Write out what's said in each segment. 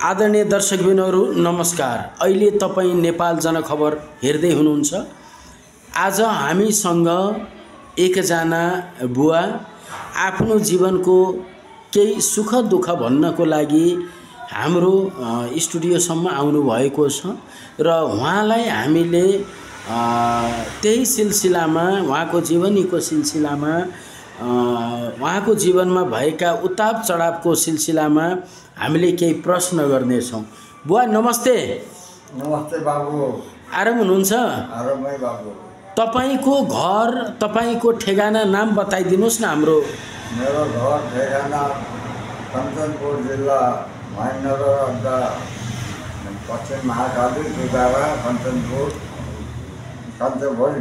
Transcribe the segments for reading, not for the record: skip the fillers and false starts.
आदरणीय दर्शकबिनहरू नमस्कार। अहिले तपाईँ नेपाल जनखबर हेर्दै हुनुहुन्छ। आज हामीसँग एकजना बुवा आफ्नो जीवनको केही सुख दुःख भन्नको लागि हाम्रो स्टुडियोसम्म आउनुभएको छ र उहाँलाई हामीले त्यही सिलसिलामा उहाँको जीवनीको सिलसिलामा उहाँको जीवनमा भएका उतार चढावको सिलसिलामा हामीले केही प्रश्न गर्नेछौँ। बुवा नमस्ते। नमस्ते बाबु। आराम हुनुहुन्छ? आरामै बाबु। तपाईको घर, तपाईको ठेगाना नाम बताइदिनुस् न हाम्रो। मेरो घर ठेगाना कञ्चनपुर जिल्ला महेन्द्रनगर अड्डा पश्चिम महाकाली जुदारा कञ्चनपुर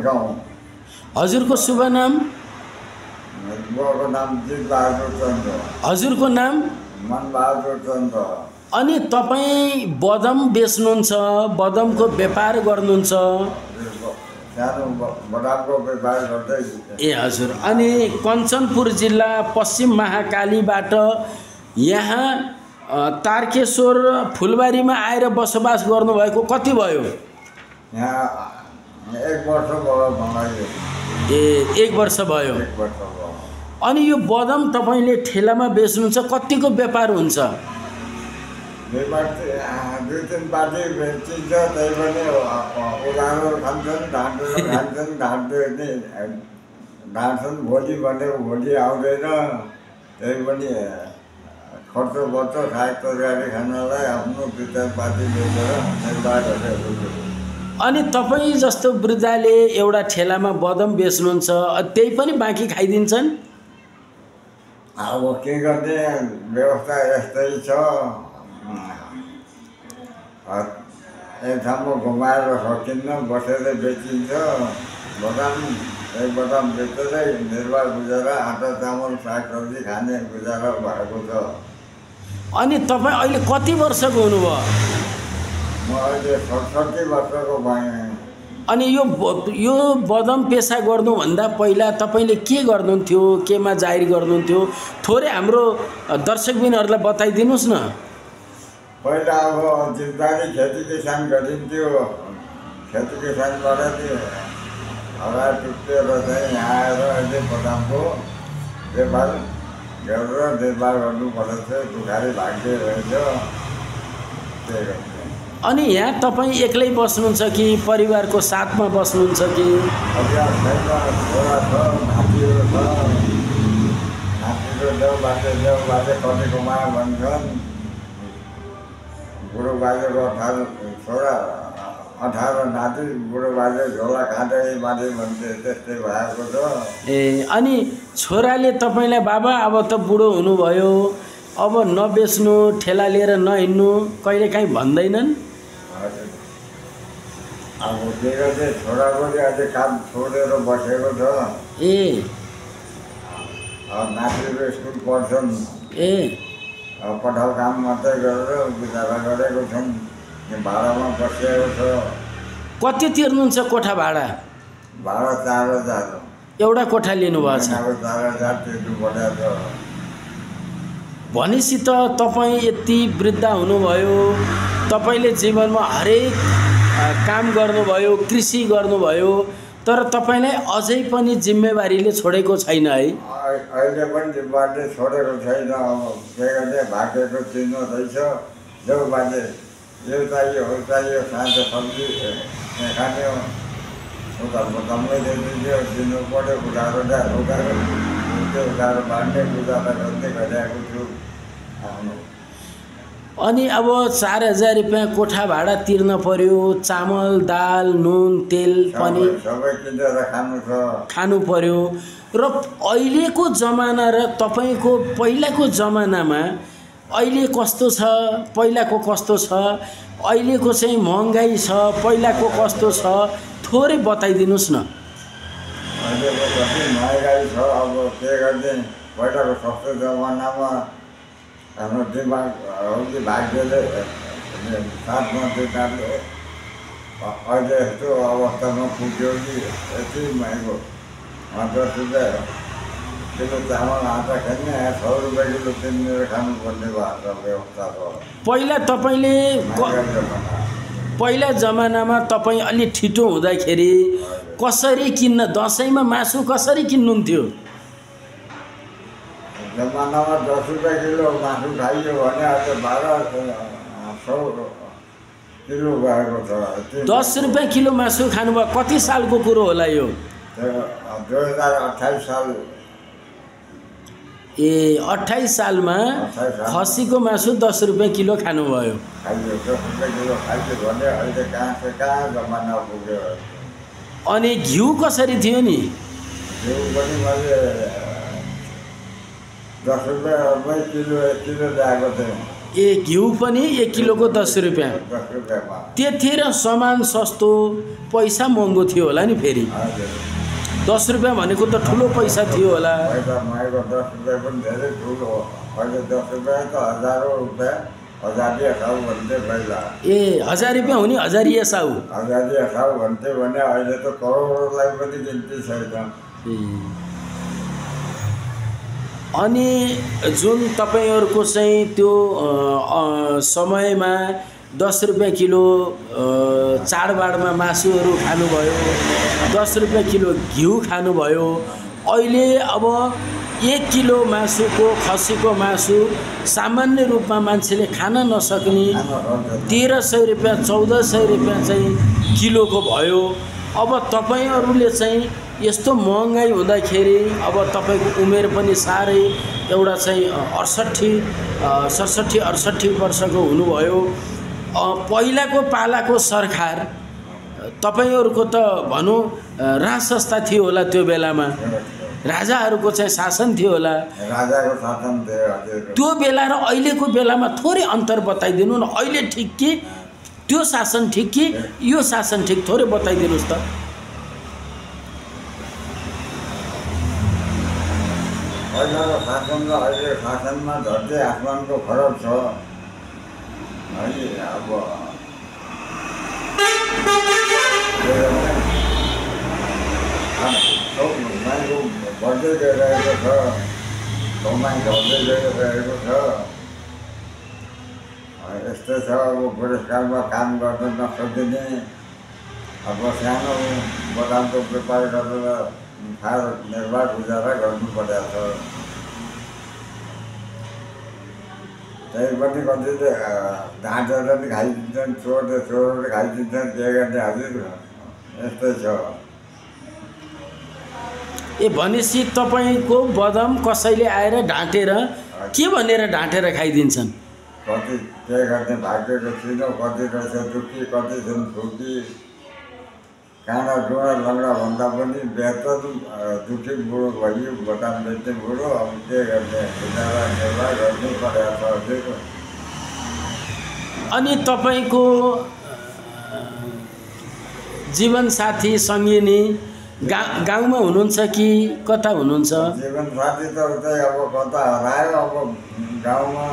गाउँ। हजुरको शुभ नाम? बुवाको नाम जितबहादुर चन्द्र। हजुरको नाम? मनबहादुर चन्द्र। अनि तपाईँ बदम बेच्नुहुन्छ, बदमको व्यापार गर्नुहुन्छ? सानो बदामको व्यापार गर्दै। ए हजुर। अनि कञ्चनपुर जिल्ला पश्चिम महाकालीबाट यहाँ तारकेश्वर फुलबारीमा आएर बसोबास गर्नुभएको कति भयो? यहाँ 1 वर्ष भयो मलाई। ए 1 वर्ष भयो। 1 वर्ष भयो। अनि यो बदम तपाईँले ठेलामा बेच्नुहुन्छ, कतिको व्यापार हुन्छ? व्यापार 2-3 पार्टी बेचिन्छ, त्यही पनि उधारो खान्छन्, ढाँट्छन् भोलि भनेको भोलि आउँदैन, त्यही पनि खर्च बच्छ साग तरकारी खानलाई आफ्नो 2-4 पार्टी बेचेर निर्वाह गरेको। अनि तपाईँ जस्तो वृद्धाले एउटा ठेलामा बदम बेच्नुहुन्छ, त्यही पनि बाँकी खाइदिन्छन्? अब के गर्ने, व्यवस्था यस्तै छ। एक ठाउँमा घुमाएर सकिन्न, बसेर बेचिन्छ। बदाम बेचेरै निर्वाह गुजारा, आटा चामल सागसब्जी खाने गुजारा भएको छ। अनि तपाईँ अहिले कति वर्षको हुनुभयो? म अहिले 67 वर्षको भएँ। अनि यो बदम पेसा गर्नुभन्दा पहिला तपाईँले के गर्नुहुन्थ्यो, केमा जाहिर गर्नुहुन्थ्यो, थोरै हाम्रो दर्शकबिनहरूलाई बताइदिनुहोस् न। पहिला अब जिम्मेदारी खेती किसान गरिन्थ्यो। खेती किसानबाट हरा टुटेर चाहिँ आएर अहिले बदामको व्यापार गरेर निर्वाह गर्नुपर्छ। दुखारी भाग्य रहेछ, त्यही गर्छ। अनि यहाँ तपाईँ एक्लै बस्नुहुन्छ कि परिवारको साथमा बस्नुहुन्छ कि? परिवार छैन, छोरा छ, नातिहरू छ। नातिहरू देउबाजे कति कमायो भन्छन्। बुढो बाजेको 18 छोरा, 18 नाति, बुढो बाजे झोला खाँदै बाजे भन्थे, त्यस्तै भएको छ। ए अनि छोराले तपाईँलाई बाबा अब त बुढो हुनुभयो, अब नबेच्नु, ठेला लिएर नहिँड्नु कहिलेकाहीँ भन्दैनन्? अब के गर्दै छोरा पनि अहिले काम छोडेर बसेको छ। ए नातिहरू स्कुल पढ्छन्। ए पठाउ काम मात्रै गरेर गुजारा गरेको छन्। भाडामा बसेको छ। कति तिर्नुहुन्छ कोठा भाडा? भाडा 4000। एउटा कोठा लिनुभएको छ? 4000 तिर्नु परेको छ। भनेपछि त तपाईँ यति वृद्ध हुनुभयो, तपाईँले जीवनमा हरेक काम गर्नुभयो, कृषि गर्नुभयो, तर तपाईँलाई अझै पनि जिम्मेवारीले छोडेको छैन है? अहिले पनि जिम्मेवारीले छोडेको छैन। अब के गर्ने, भाग्यको चिन्ह रहेछ। देउ बाजे यो चाहियो हो चाहियो, साँझ सब्जी खाने उतामै दिइदियो, दिनु पऱ्यो। उधारो बाँड्ने गुजारा गर्दै गरिरहेको छु आफ्नो। अनि अब 4000 रुपियाँ कोठा भाडा तिर्न पर्यो, चामल दाल नुन तेल पनि सबै किनेर खानु पर्यो। र अहिलेको जमाना र तपाईँको पहिलाको जमानामा अहिले कस्तो छ, पहिलाको कस्तो छ, अहिलेको चाहिँ महँगाई छ, पहिलाको कस्तो छ, थोरै बताइदिनुहोस् न। अहिलेको कति महँगाई छ। अब के गर्ने, पहिलाको सस्तो जमानामा हाम्रो दिमाग भाग्यले साथमा दिनाले अहिले यस्तो अवस्थामा पुग्यो कि यति महँगो 10,000 किलो चामल आटा खेल्ने 100 रुपियाँ किलो किनेर खानुपर्ने भएको व्यवस्था छ। पहिला तपाईँले पहिला जमानामा तपाईँ अलि ठिटो हुँदाखेरि कसरी किन्न, दसैँमा मासु कसरी किन्नुहुन्थ्यो? जमानामा 10 रुपियाँ किलो मासु खाइयो भने अहिले 1200 किलो भएको छ। 10 रुपियाँ किलो मासु खानुभयो। कति सालको कुरो होला यो? 2028 साल। ए 28 सालमा खसीको मासु 10 रुपियाँ किलो खानुभयो। खाइयो 10 रुपियाँ किलो खाइयो भने अहिले कहाँ जमाना पुग्यो। अनि घिउ कसरी थियो नि? घिउ पनि मैले 10 रुपियाँमै किलो 1 किलो ल्याएको थिएँ। ए घिउ पनि 1 किलोको 10 रुपियाँ। 10 रुपियाँमा। त्यतिखेर सामान सस्तो, पैसा महँगो थियो होला नि फेरि। 10 रुपियाँ भनेको त ठुलो पैसा थियो होला। पैसा महँगो 10 रुपियाँ पनि धेरै ठुलो हो। अहिले 10 रुपियाँ त हजारौँ रुपियाँ हजारिया साउ भन्थे पहिला। ए 1000 रुपियाँ हुने हजारिया साउ। हजारिया साउ भन्थे भने अहिले त करोडलाई पनि गिन्ती छैन। अनि जुन तपाईँहरूको चाहिँ त्यो समयमा 10 रुपियाँ किलो चाडबाडमा मासुहरू खानुभयो, 10 रुपियाँ किलो घिउ खानुभयो। अहिले अब 1 किलो मासुको खसीको मासु सामान्य रूपमा मान्छेले खान नसक्ने 1300 रुपियाँ 1400 रुपियाँ चाहिँ किलोको भयो। अब तपाईँहरूले चाहिँ यस्तो महँगाई हुँदाखेरि अब तपाईँको उमेर पनि साह्रै एउटा चाहिँ 67 वर्षको हुनुभयो। पहिलाको पालाको सरकार तपाईँहरूको त भनौँ राजसंस्था थियो होला, त्यो बेलामा राजाहरूको चाहिँ शासन थियो होला। राजाको शासन थियो। त्यो बेला र अहिलेको बेलामा थोरै अन्तर बताइदिनु न। अहिले ठिक कि त्यो शासन ठिक कि यो शासन ठिक, थोरै बताइदिनुहोस् त। पहिलाको शासन र अहिलेको शासनमा धरती आसमानको फरक छ। है अब मान्छे बढ्दै गइरहेको छ, कमाइ घट्दै गइरहेको छ। यस्तै छ। अब बुढेसकालमा काम गर्न नसकिने, अब सानो बदामको व्यापार गरेर निर्वाह गुजारा गर्नु परेको छ। त्यही पनि कतिले ढाँटेर पनि खाइदिन्छन्, चोरेर खाइदिन्छन्, के गर्ने हजुर, यस्तै छ। ए भनेपछि तपाईँको बदाम कसैले आएर ढाँटेर के भनेर ढाँटेर खाइदिन्छन्? कति के गर्ने भाग्यको छिनो, कति रहेछ दुःखी, कति छन् खुकी। काँडा डुँडा लङ्गडा भन्दा पनि बेहतर दुःखी बुढो भइयो, बदाम बेच्ने बुढो। अब के गर्ने, गुजारा निर्वाह गर्नै परेको छ हजुर। अनि तपाईँको जीवनसाथी सङ्गिनी गाउँमा हुनुहुन्छ कि कता हुनुहुन्छ? जीवनसाथी त उतै अब कता हरायो। अब गाउँमा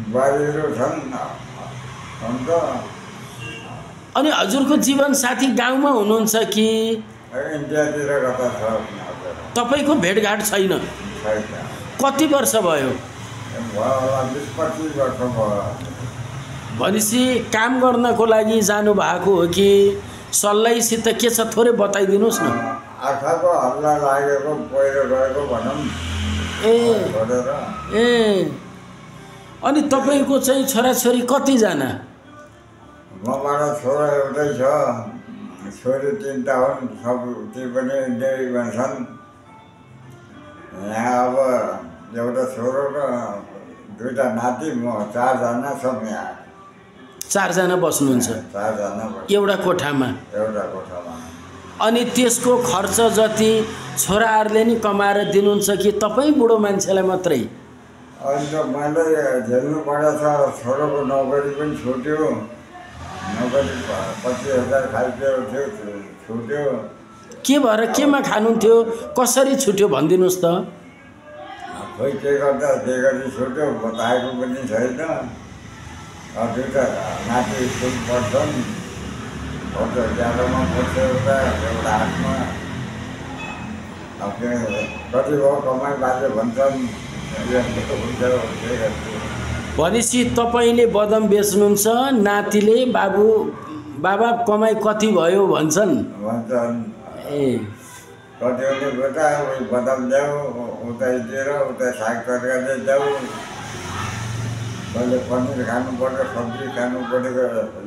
बुहारीहरू छन् अन्त। अनि हजुरको जीवनसाथी गाउँमा हुनुहुन्छ कि इन्डियातिर कता छ? तपाईँको भेटघाट छैन? कति वर्ष भयो? 20-25 वर्ष भयो। भनेपछि काम गर्नको लागि जानुभएको हो कि सल्लाहसित के छ थोरै बताइदिनुहोस् न। आँखाको हल्ला लागेको, पहिरो गएको भनौँ। ए अनि तपाईँको चाहिँ छोराछोरी कतिजना? मबाट छोरा एउटै छ, छोरी 3टा हुन्। सब ती पनि इन्डियामा छन्। यहाँ अब एउटा छोरो र 2टा नाति, म 4जना छौँ यहाँ। 4जना बस्नुहुन्छ? 4जना एउटा कोठामा? एउटा कोठामा। अनि त्यसको खर्च जति छोराहरूले नि कमाएर दिनुहुन्छ कि तपाईँ बुढो मान्छेलाई मात्रै? अहिले त मैले झेल्नु परेको छ। छोरोको नोकरी पनि छुट्यो, नोकरी 25,000 खाइदियो थियो, छुट्यो। के भएर केमा खानुहुन्थ्यो, कसरी छुट्यो भनिदिनुहोस् त। खोइ के गर्दा के गरी छुट्यो बताएको पनि छैन। 2टा नाति स्कुल पढ्छन्, एउटा 11मा पढ्छ, एउटा 8मा। कति भयो कमाइ बाजे भन्छन् यस्तो हुन्छ के गर्छु भनेपछि तपाईँले बदम बेच्नुहुन्छ, नातिले बाबा कमाइ कति भयो भन्छन्। ए कतिले बेटा बदाम ल्याऊ उतैतिर उता साग तरकारी ल्याऊ कहिले पनिर खानु पर्यो सब्जी खानु पर्यो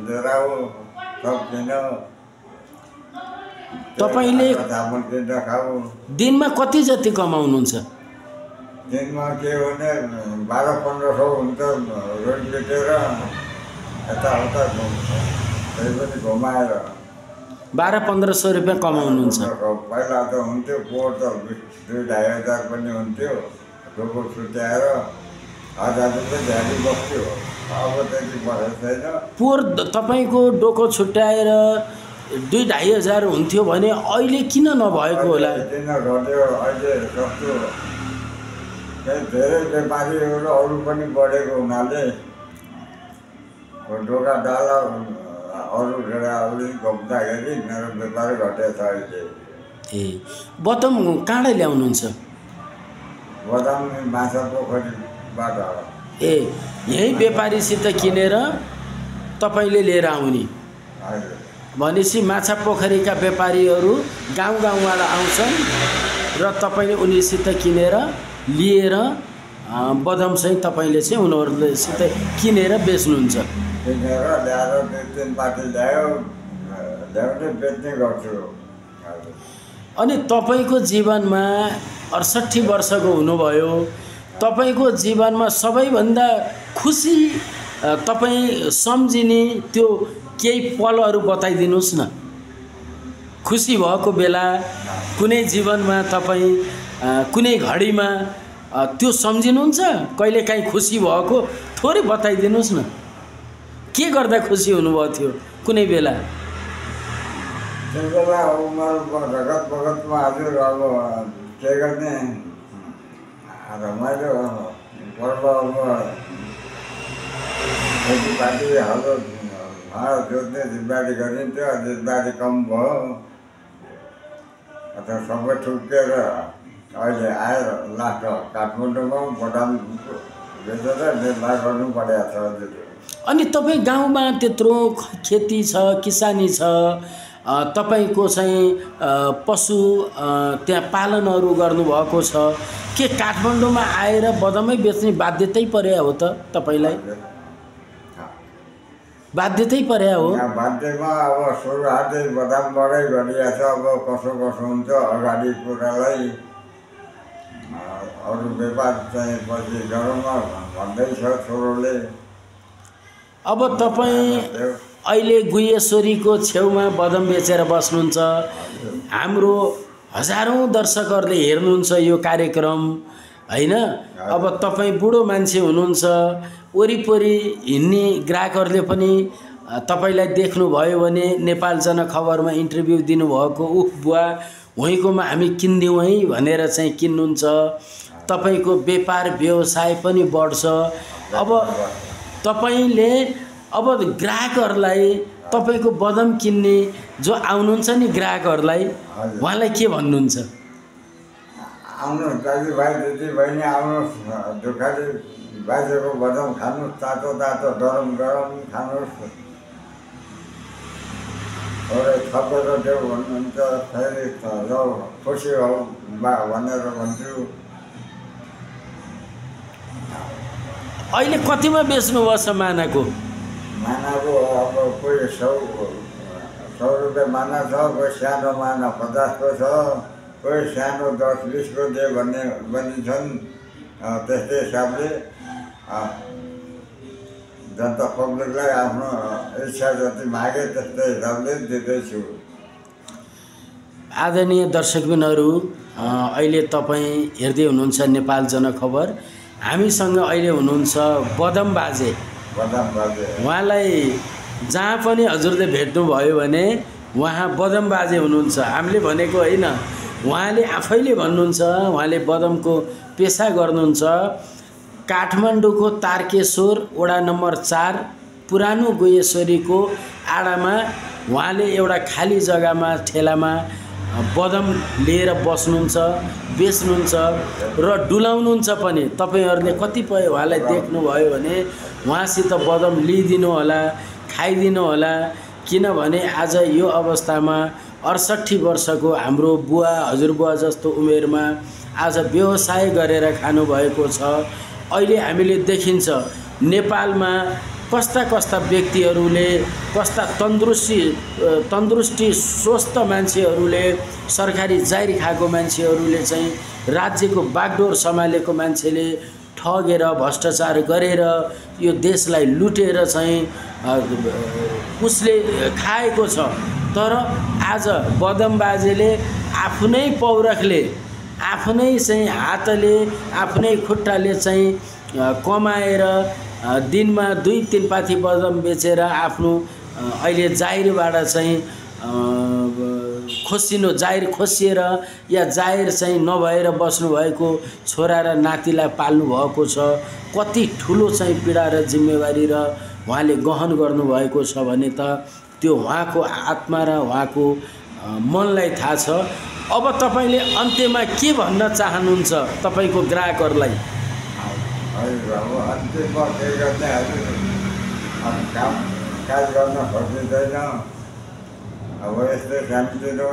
लिएर आऊ सब किन तपाईँले चामल किनेर खाऊ। दिनमा कति जति कमाउनुहुन्छ? दिनमा के भने 1200-1500 हुन्छ रोटी बेचेर यताउता त्यही पनि घुमाएर 1200-1500 रुपियाँ कमाउनुहुन्छ। पहिला त हुन्थ्यो पोहोर त 2,000-2,500 पनि हुन्थ्यो डोको छुट्याएर 1000 रुपियाँ झ्याली बस्थ्यो अब त्यति बसेको छैन। पोहोर तपाईँको डोको छुट्याएर 2,000-2,500 हुन्थ्यो भने अहिले किन नभएको होला? किन घट्यो अहिले सक्छु धेरै व्यापारीहरू अरू पनि बढेको हुनाले ढोका डाला अरू बेला अलिक घुम्दाखेरि मेरो व्यापार घटेको छ अहिले। ए बदम कहाँबाट ल्याउनुहुन्छ? बदाम माछा पोखरीबाट। ए यही व्यापारीसित किनेर तपाईँले लिएर आउने? हजुर। भनेपछि माछा पोखरीका व्यापारीहरू गाउँबाट आउँछन् र तपाईँले उनीसित किनेर लिएर बदम चाहिँ तपाईँले चाहिँ उनीहरूसित किनेर बेच्नुहुन्छ? किनेर ल्याएर 2-3 पाटी ल्याउने बेच्ने गर्छु। अनि तपाईँको जीवनमा 68 वर्षको हुनुभयो, तपाईँको जीवनमा सबैभन्दा खुसी तपाईँ सम्झिने त्यो केही पलहरू बताइदिनुहोस् न। खुसी भएको बेला कुनै जीवनमा तपाईँ कुनै घडीमा त्यो सम्झिनुहुन्छ? कहिलेकाहीँ खुसी भएको थोरै बताइदिनुहोस् न। के गर्दा खुसी हुनुभएको थियो कुनै बेला? त्यो बेला रगत बगतमा हजुर अब के गर्ने रमाइलो पर्व अब खेतीपाती हाम्रो जोत्ने जिम्मेवारी गरिन्थ्यो जिम्मेवारी कम भयो अन्त सबै ठुकेर अहिले आएर लास्ट काठमाडौँमा बदाम बेचेर निर्वाह गर्नु परेको छ हजुर। अनि तपाईँ गाउँमा त्यत्रो खेती छ किसानी छ तपाईँको चाहिँ पशु त्यहाँ पालनहरू गर्नुभएको छ, के काठमाडौँमा आएर बदमै बेच्ने बाध्यतै परे हो त तपाईँलाई? बाध्यतै परे हो? बाध्यमा अब सुरुवातै बदामबाटै गरिएको छ। अब कसो हुन्छ अगाडि कुरालाई अरू व्यापार चाहिँ पछि गरौँला भन्दैछ छोरोले। अब तपाईँ अहिले गुह्यश्वरीको छेउमा बदम बेचेर बस्नुहुन्छ। हाम्रो हजारौँ दर्शकहरूले हेर्नुहुन्छ यो कार्यक्रम हैन? अब तपाईँ बुढो मान्छे हुनुहुन्छ, वरिपरि हिँड्ने ग्राहकहरूले पनि तपाईँलाई देख्नुभयो भने नेपाल जनखबरमा इन्टरभ्यू दिनुभएको उफ बुवा वहीँकोमा हामी किन्दिउँ है भनेर चाहिँ किन्नुहुन्छ। तपाईँको व्यापार व्यवसाय पनि बढ्छ। अब तपाईँले अब ग्राहकहरूलाई तपाईँको बदम किन्ने जो आउनुहुन्छ नि ग्राहकहरूलाई उहाँलाई के भन्नुहुन्छ? आउनुहोस् दाजुभाइ दिदीबहिनी आउनुहोस्, दुःखले बाजेको बदाम खानुहोस्, तातो तातो गरम गरम खानुहोस्। थोरै थपेर देऊ भन्नुहुन्छ फेरि ल खुसी हौ बा भनेर भन्छु। अहिले कतिमा बेच्नुभयो मानाको? मानाको अब कोही 100 रुपियाँ माना छ, कोही सानो माना 50 को छ, कोही सानो 10-20 को दे भन्ने पनि छन्। त्यस्तै हिसाबले जनता पब्लिकलाई आफ्नो इच्छा जति मागे त्यस्तै हिसाबले दिँदैछु। आदरणीय दर्शकबिनहरू, अहिले तपाईँ हेर्दै हुनुहुन्छ नेपाल जनखबर। हामीसँग अहिले हुनुहुन्छ बदम बाजे। उहाँलाई जहाँ पनि हजुरले भेट्नुभयो भने उहाँ बदम बाजे हुनुहुन्छ। हामीले भनेको होइन, उहाँले आफैले भन्नुहुन्छ। उहाँले बदमको पेसा गर्नुहुन्छ। काठमाडौँको तारकेश्वर वडा नम्बर 4 पुरानो गुह्यश्वरीको आडामा उहाँले एउटा खाली जग्गामा ठेलामा बदम लिएर बस्नुहुन्छ, बेच्नुहुन्छ र डुलाउनुहुन्छ पनि। तपाईहरूले कतिपय उहाँलाई देख्नुभयो भने उहाँसित बदम लिइदिनु होला, खाइदिनु होला, किनभने आज यो अवस्थामा 68 वर्षको हाम्रो बुवा हजुरबुवा जस्तो उमेरमा आज व्यवसाय गरेर खानुभएको छ। अहिले हामीले देखिन्छ नेपालमा कस्ता कस्ता व्यक्तिहरूले, कस्ता तन्दुरुस्ती स्वस्थ मान्छेहरूले, सरकारी जागिर खाएको मान्छेहरूले चाहिँ राज्यको बागडोर सम्हालेको मान्छेले ठगेर भ्रष्टाचार गरेर यो देशलाई लुटेर चाहिँ उसले खाएको छ। तर आज बदम बाजेले आफ्नै पौरखले, आफ्नै चाहिँ हातले, आफ्नै खुट्टाले चाहिँ कमाएर दिनमा 2-3 पाथी बदम बेचेर आफ्नो अहिले जागिरबाट चाहिँ जागिर खोसिएर या जागिर चाहिँ नभएर बस्नुभएको छोरा र नातिलाई पाल्नु भएको छ। कति ठुलो चाहिँ पीडा र जिम्मेवारी र उहाँले गहन गर्नुभएको छ भने त त्यो उहाँको आत्मा र उहाँको मनलाई थाहा छ। अब तपाईँले अन्त्यमा के भन्न चाहनुहुन्छ तपाईँको ग्राहकहरूलाई? अन्तिममा के गर्ने, काज गर्न खोजिँदैन। अब यस्तै सानोतिनो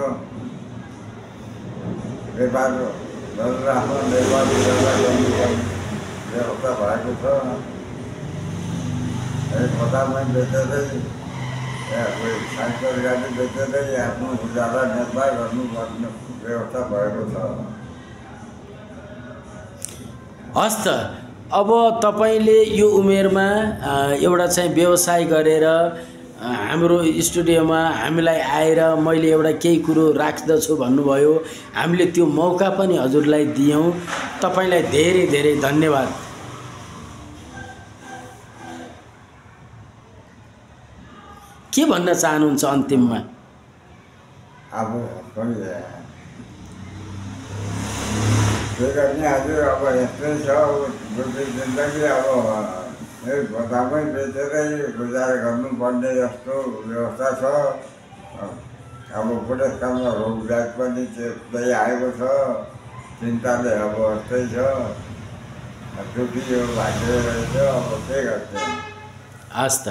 व्यापार गरेर आफ्नो नेपाली गर्नुपर्ने व्यवस्था भएको छ। खोटामै बेचेरै साइकल गाडी बेचेरै आफ्नो गुजारा निर्वाह गर्नुपर्ने व्यवस्था भएको छ। हस् त, अब तपाईँले यो उमेरमा एउटा चाहिँ व्यवसाय गरेर हाम्रो स्टुडियोमा हामीलाई आएर मैले एउटा केही कुरो राख्दछु भन्नुभयो। हामीले त्यो मौका पनि हजुरलाई दियौँ। तपाईँलाई धेरै धेरै धन्यवाद। के भन्न चाहनुहुन्छ अन्तिममा? अब के गर्ने हजुर, अब यस्तै छ। दुई जिन्दगी अब गोदामै बेचेरै गुजारा गर्नुपर्ने जस्तो व्यवस्था छ। अब बुढेसकालमा रोगब्याध पनि त्यस्तै आएको छ। चिन्ताले अब यस्तै छ, दुखी यो भाग्य रहेछ। अब के गर्छ? हस् त।